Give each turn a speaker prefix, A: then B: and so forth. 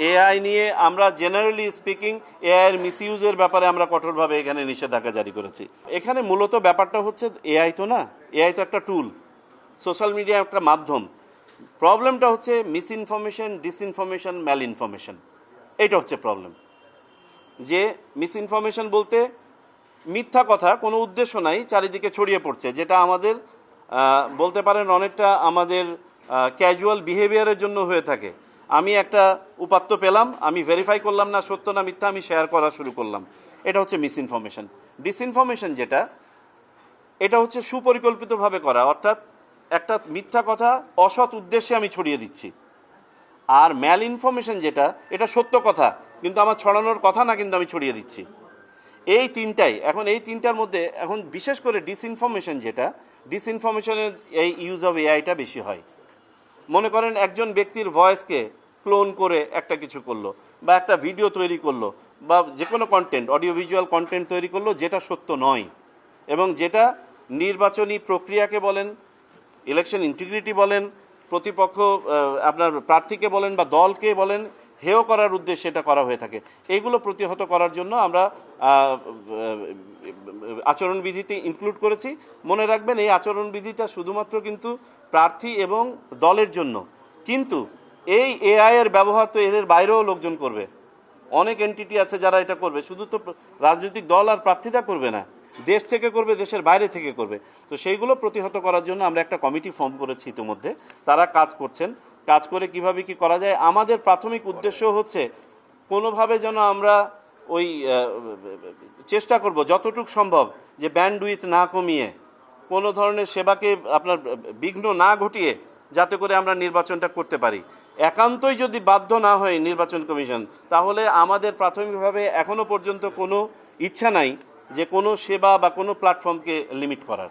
A: AI নিয়ে আমরা generally speaking AI এর মিসইউজের ব্যাপারে আমরা কঠোরভাবে এখানে নিষেধাজ্ঞা জারি করেছি। এখানে মূলত ব্যাপারটা হচ্ছে এআই তো না, এআই তো একটা টুল, সোশ্যাল মিডিয়া একটা মাধ্যম। প্রবলেমটা হচ্ছে মিস ইনফরমেশন, ডিসইনফরমেশন, ম্যাল ইনফরমেশন। এইটা হচ্ছে প্রবলেম। যে মিস ইনফরমেশন বলতে মিথ্যা কথা, কোনো উদ্দেশ্য নাই, চারিদিকে ছড়িয়ে পড়ছে, যেটা আমাদের বলতে পারেন অনেকটা আমাদের ক্যাজুয়াল বিহেভিয়ারের জন্য হয়ে থাকে। আমি একটা উপাত্ত পেলাম, আমি ভেরিফাই করলাম না সত্য না মিথ্যা, আমি শেয়ার করা শুরু করলাম। এটা হচ্ছে মিস ইনফরমেশন। ডিসইনফরমেশন যেটা, এটা হচ্ছে সুপরিকল্পিতভাবে করা, অর্থাৎ একটা মিথ্যা কথা অসৎ উদ্দেশ্যে আমি ছড়িয়ে দিচ্ছি। আর ম্যাল ইনফরমেশন যেটা, এটা সত্য কথা কিন্তু আমার ছড়ানোর কথা না, কিন্তু আমি ছড়িয়ে দিচ্ছি। এই তিনটাই, এখন এই তিনটার মধ্যে এখন বিশেষ করে ডিসইনফরমেশন যেটা, ডিসইনফরমেশনের এই ইউজ অফ এআইটা বেশি হয়। মনে করেন একজন ব্যক্তির ভয়েসকে ক্লোন করে একটা কিছু করলো, বা একটা ভিডিও তৈরি করলো, বা যে কোনো কন্টেন্ট, অডিও ভিজুয়াল কন্টেন্ট তৈরি করলো যেটা সত্য নয়, এবং যেটা নির্বাচনী প্রক্রিয়াকে বলেন, ইলেকশন ইন্টিগ্রিটি বলেন, প্রতিপক্ষ আপনার প্রার্থীকে বলেন বা দলকে বলেন, হেয় করার উদ্দেশ্যে এটা করা হয়ে থাকে। এইগুলো প্রতিহত করার জন্য আমরা আচরণবিধিতে ইনক্লুড করেছি। মনে রাখবেন এই আচরণবিধিটা শুধুমাত্র কিন্তু প্রার্থী এবং দলের জন্য, কিন্তু এই এআই এর ব্যবহার তো এদের বাইরেও লোকজন করবে। অনেক এন্টিটি আছে যারা এটা করবে, শুধু তো রাজনৈতিক দল আর প্রার্থীরা করবে না, দেশ থেকে করবে, দেশের বাইরে থেকে করবে। তো সেইগুলো প্রতিহত করার জন্য আমরা একটা কমিটি ফর্ম করেছি ইতিমধ্যে, তারা কাজ করছেন। কাজ করে কিভাবে কি করা যায়, আমাদের প্রাথমিক উদ্দেশ্য হচ্ছে কোনোভাবে যেন আমরা ওই চেষ্টা করব যতটুকু সম্ভব যে ব্যান্ডউইথ না কমিয়ে, কোনো ধরনের সেবাকে আপনার বিঘ্ন না ঘটিয়ে, যাতে করে আমরা নির্বাচনটা করতে পারি। একান্তই যদি বাধ্য না হয় নির্বাচন কমিশন, তাহলে আমাদের প্রাথমিকভাবে এখনো পর্যন্ত কোনো ইচ্ছা নাই যে কোনো সেবা বা কোনো প্ল্যাটফর্মকে লিমিট করার।